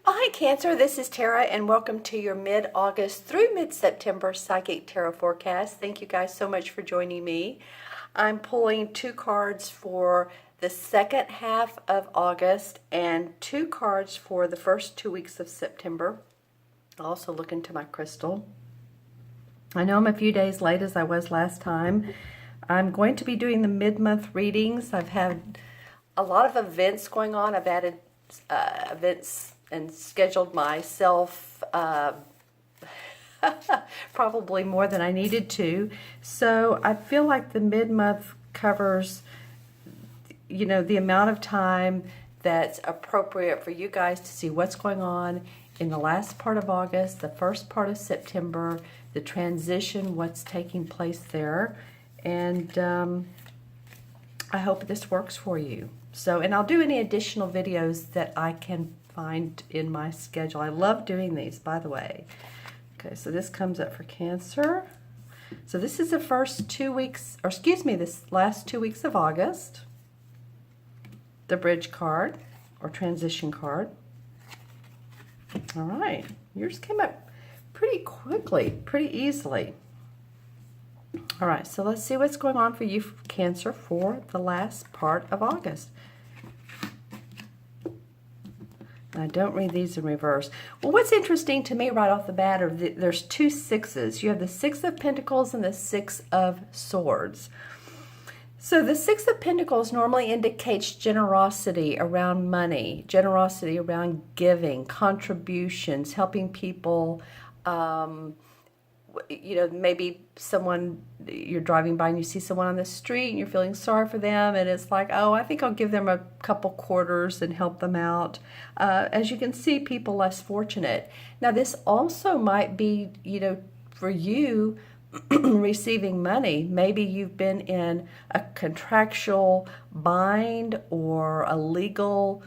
Oh, hi Cancer, this is Tara and welcome to your mid-August through mid-September Psychic Tarot forecast. Thank you guys so much for joining me. I'm pulling two cards for the second half of August and two cards for the first 2 weeks of September. I'll also look into my crystal. I know I'm a few days late as I was last time. I'm going to be doing the mid-month readings. I've had a lot of events going on. I've added events and scheduled myself probably more than I needed to. So I feel like the mid-month covers, you know, the amount of time that's appropriate for you guys to see what's going on in the last part of August, the first part of September, the transition, what's taking place there. And I hope this works for you. So, and I'll do any additional videos that I can find in my schedule. I love doing these, by the way. Okay, so this comes up for Cancer. So this is the first 2 weeks, or excuse me, this last 2 weeks of August. The bridge card, or transition card. All right, yours came up pretty quickly, pretty easily. All right, so let's see what's going on for you, Cancer, for the last part of August. I don't read these in reverse. Well, what's interesting to me right off the bat are there's two sixes. You have the Six of Pentacles and the Six of Swords. So the Six of Pentacles normally indicates generosity around money, generosity around giving, contributions, helping people. You know, maybe someone, you're driving by and you see someone on the street and you're feeling sorry for them, and it's like, oh, I think I'll give them a couple quarters and help them out. As you can see, people less fortunate. Now, this also might be, you know, for you, receiving money. Maybe you've been in a contractual bind or a legal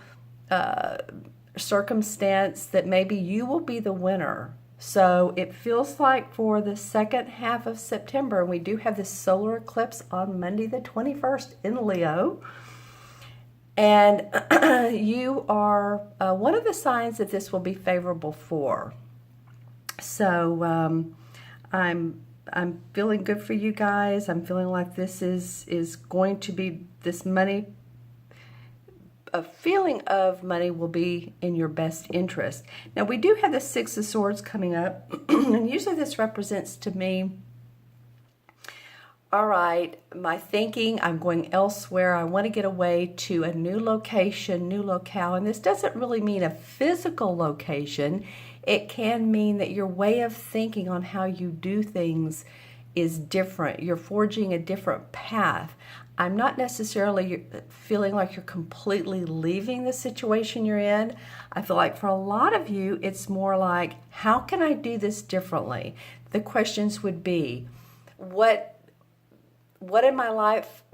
circumstance that maybe you will be the winner. So it feels like for the second half of September, we do have this solar eclipse on Monday the 21st in Leo. And you are one of the signs that this will be favorable for. So I'm feeling good for you guys. I'm feeling like this is going to be, this money, a feeling of money will be in your best interest. Now, we do have the Six of Swords coming up, and usually this represents to me, all right, my thinking, I'm going elsewhere. I want to get away to a new location, new locale, and this doesn't really mean a physical location. It can mean that your way of thinking on how you do things is different. You're forging a different path. I'm not necessarily feeling like you're completely leaving the situation you're in. I feel like for a lot of you, it's more like, how can I do this differently? The questions would be, what in my life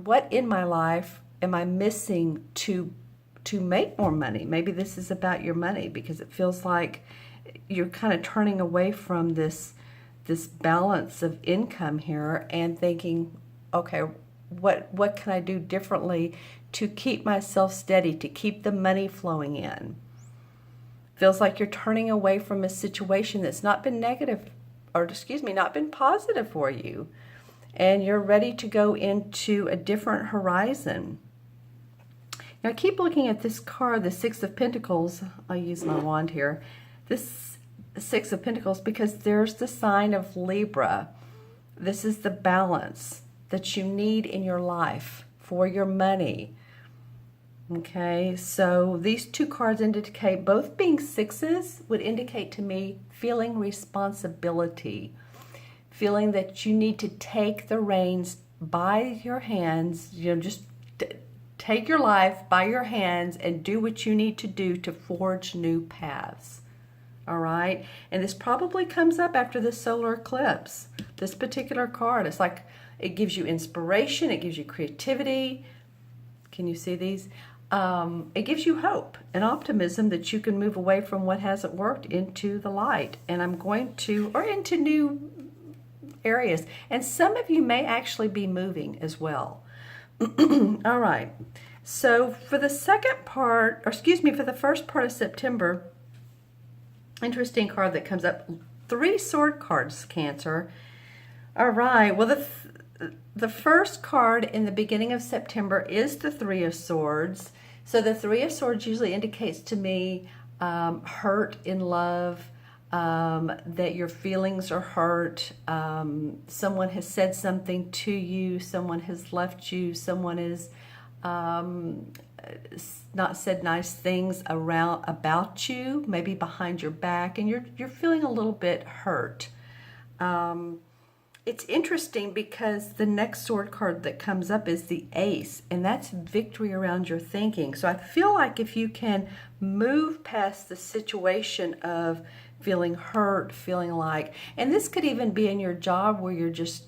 am I missing to make more money? Maybe this is about your money, because it feels like you're kind of turning away from this balance of income here and thinking, okay, what can I do differently to keep myself steady, to keep the money flowing in? Feels like you're turning away from a situation that's not been negative, or excuse me, not been positive for you, and you're ready to go into a different horizon. Now, keep looking at this card, the Six of Pentacles. I'll use my wand here. This Six of Pentacles, because there's the sign of Libra. This is the balance that you need in your life for your money. Okay, so these two cards indicate, both being sixes, would indicate to me feeling responsibility, feeling that you need to take the reins by your hands, you know, just take your life by your hands and do what you need to do to forge new paths. All right, and this probably comes up after the solar eclipse. This particular card, it's like, it gives you inspiration, it gives you creativity. Can you see these? It gives you hope and optimism that you can move away from what hasn't worked into the light. And I'm going to, or into new areas. And some of you may actually be moving as well. All right. So for the second part, or excuse me, for the first part of September, Interesting card that comes up. 3 sword cards, Cancer. All right. Well, the first card in the beginning of September is the 3 of Swords. So the 3 of Swords usually indicates to me hurt in love, that your feelings are hurt. Someone has said something to you. Someone has left you. Someone is not said nice things around about you, maybe behind your back, and you're feeling a little bit hurt. It's interesting because the next sword card that comes up is the Ace, and that's victory around your thinking. So I feel like if you can move past the situation of feeling hurt, feeling like, and this could even be in your job where you're just,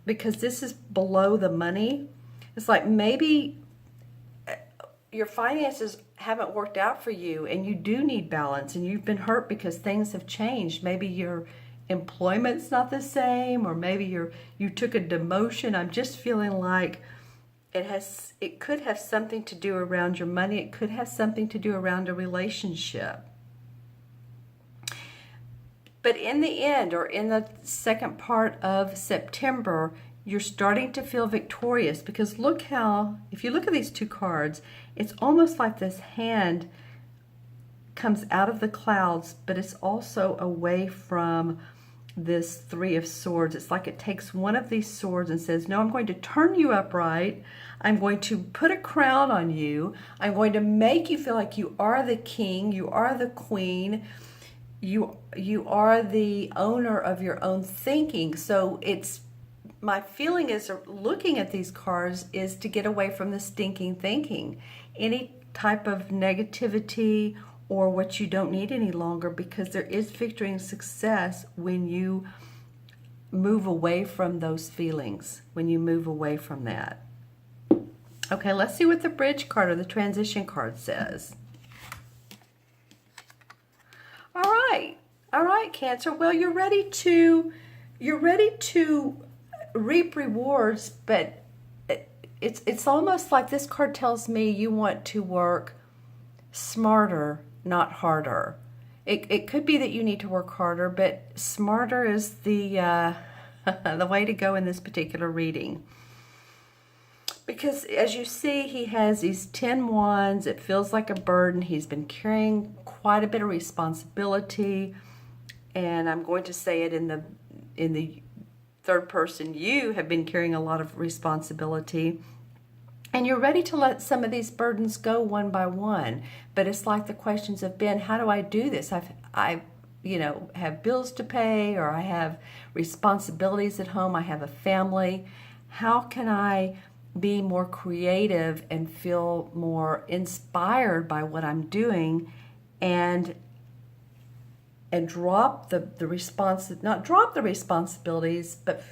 because this is below the money, it's like maybe your finances haven't worked out for you and you do need balance, and you've been hurt because things have changed. Maybe your employment's not the same, or maybe you took a demotion. I'm just feeling like it could have something to do around your money. It could have something to do around a relationship. But in the end, or in the second part of September, you're starting to feel victorious, because look how, if you look at these 2 cards, it's almost like this hand comes out of the clouds, but it's also away from this 3 of Swords. It's like it takes one of these swords and says, no, I'm going to turn you upright. I'm going to put a crown on you. I'm going to make you feel like you are the king, you are the queen, you are the owner of your own thinking. So it's, my feeling is, looking at these cards, is to get away from the stinking thinking. Any type of negativity or what you don't need any longer, because there is victory and success when you move away from those feelings, when you move away from that. Okay, let's see what the bridge card or the transition card says. All right, Cancer. Well, you're ready to reap rewards, but it's almost like this card tells me you want to work smarter, not harder. It could be that you need to work harder, but smarter is the the way to go in this particular reading. Because as you see, he has these 10 wands. It feels like a burden. He's been carrying quite a bit of responsibility, and I'm going to say it in the third person. You have been carrying a lot of responsibility, and you're ready to let some of these burdens go one by one. But it's like the questions have been, how do I do this? I have bills to pay, or I have responsibilities at home. I have a family. How can I be more creative and feel more inspired by what I'm doing, and drop not drop the responsibilities, but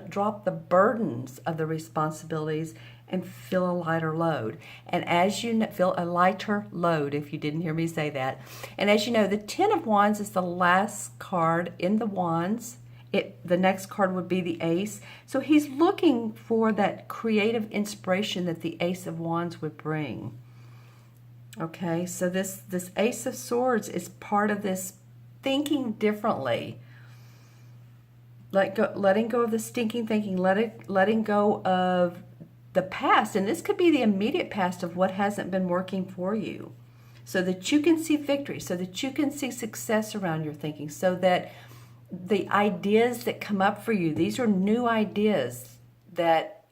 drop the burdens of the responsibilities and feel a lighter load. And as you know, feel a lighter load, if you didn't hear me say that. And as you know, the 10 of Wands is the last card in the Wands. The next card would be the Ace. So he's looking for that creative inspiration that the Ace of Wands would bring. Okay, so this Ace of Swords is part of this thinking differently. Letting go of the stinking thinking, letting go of the past. And this could be the immediate past of what hasn't been working for you, so that you can see victory, so that you can see success around your thinking, so that the ideas that come up for you, these are new ideas that,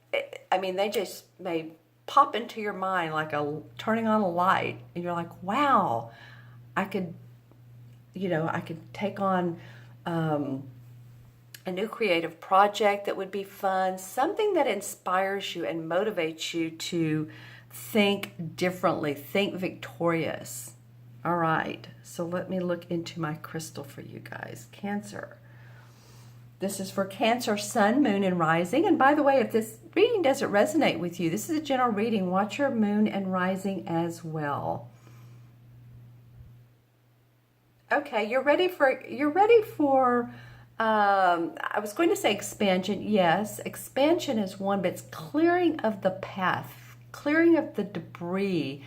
they just may pop into your mind like turning on a light, and you're like, wow, I could take on a new creative project that would be fun, something that inspires you and motivates you to think differently, think victorious. All right, so let me look into my crystal for you guys. Cancer. This is for Cancer, Sun, Moon, and Rising. And by the way, if this reading doesn't resonate with you, this is a general reading. Watch your Moon and Rising as well. Okay, you're ready for I was going to say expansion. Yes, expansion is one, but it's clearing of the path, clearing of the debris.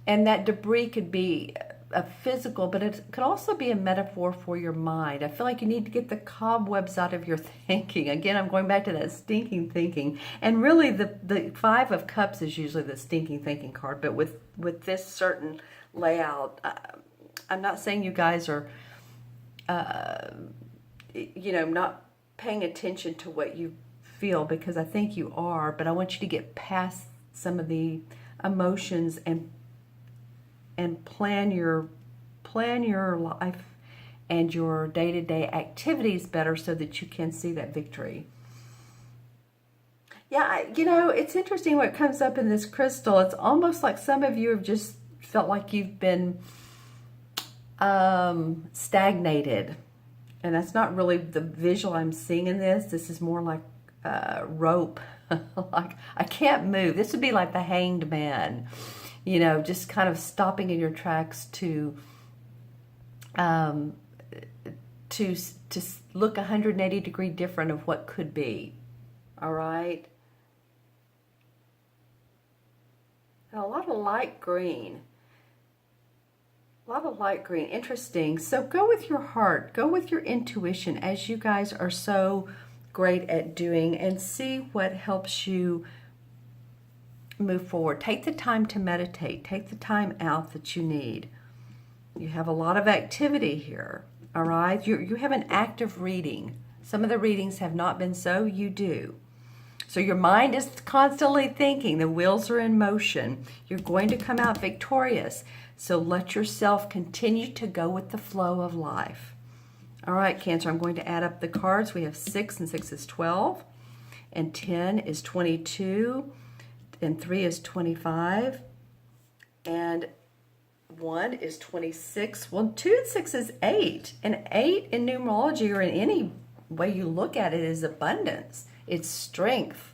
And that debris could be a physical, but it could also be a metaphor for your mind. I feel like you need to get the cobwebs out of your thinking. Again, I'm going back to that stinking thinking. And really, the Five of Cups is usually the stinking thinking card. But with this certain layout, I'm not saying you guys are, not paying attention to what you feel, because I think you are. But I want you to get past some of the emotions and plan your life and your day-to-day activities better so that you can see that victory. Yeah, it's interesting what comes up in this crystal. It's almost like some of you have just felt like you've been stagnated. And that's not really the visual I'm seeing in this. This is more like rope. Like, I can't move. This would be like the Hanged Man. Just kind of stopping in your tracks to look 180 degree different of what could be. All right. And a lot of light green. A lot of light green. Interesting. So go with your heart. Go with your intuition, as you guys are so great at doing, and see what helps you move forward. Take the time to meditate. Take the time out that you need. You have a lot of activity here, all right? You have an active reading. Some of the readings have not been so. You do. So your mind is constantly thinking. The wheels are in motion. You're going to come out victorious. So let yourself continue to go with the flow of life. All right, Cancer, I'm going to add up the cards. We have 6, and 6 is 12, and 10 is 22, and 3 is 25, and 1 is 26. Well, 2 and 6 is 8, and 8 in numerology, or in any way you look at it, is abundance. It's strength.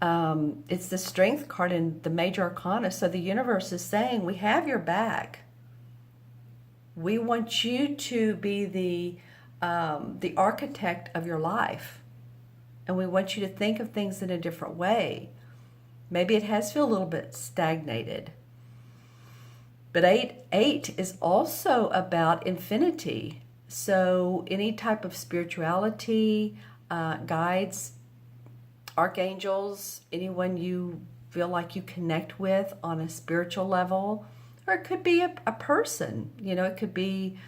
It's the strength card in the major arcana. So the universe is saying, we have your back. We want you to be the architect of your life, and we want you to think of things in a different way. Maybe it has felt a little bit stagnated. But 8 is also about infinity. So any type of spirituality, guides, archangels, anyone you feel like you connect with on a spiritual level, or it could be a person. It could be,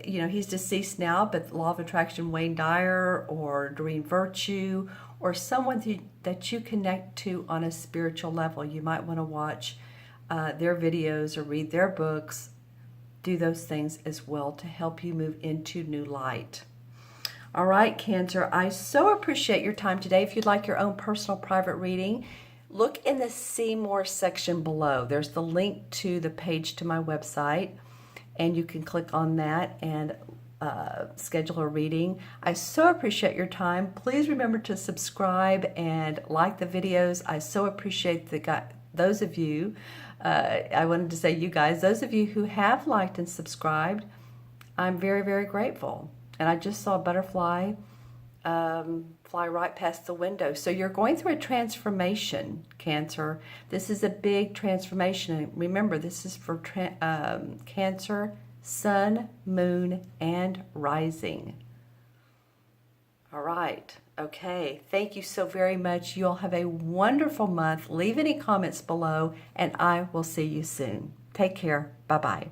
he's deceased now, but Law of Attraction, Wayne Dyer, or Doreen Virtue, or someone that you connect to on a spiritual level. You might want to watch their videos or read their books. Do those things as well to help you move into new light. All right, Cancer, I so appreciate your time today. If you'd like your own personal private reading, look in the See More section below. There's the link to the page to my website, and you can click on that and schedule a reading. I so appreciate your time. Please remember to subscribe and like the videos. I so appreciate those of you, I wanted to say you guys, those of you who have liked and subscribed. I'm very, very grateful. And I just saw a butterfly fly right past the window. So you're going through a transformation, Cancer. This is a big transformation. And remember, this is for Cancer, Sun, Moon, and Rising. All right. Okay. Thank you so very much. You'll have a wonderful month. Leave any comments below, and I will see you soon. Take care. Bye-bye.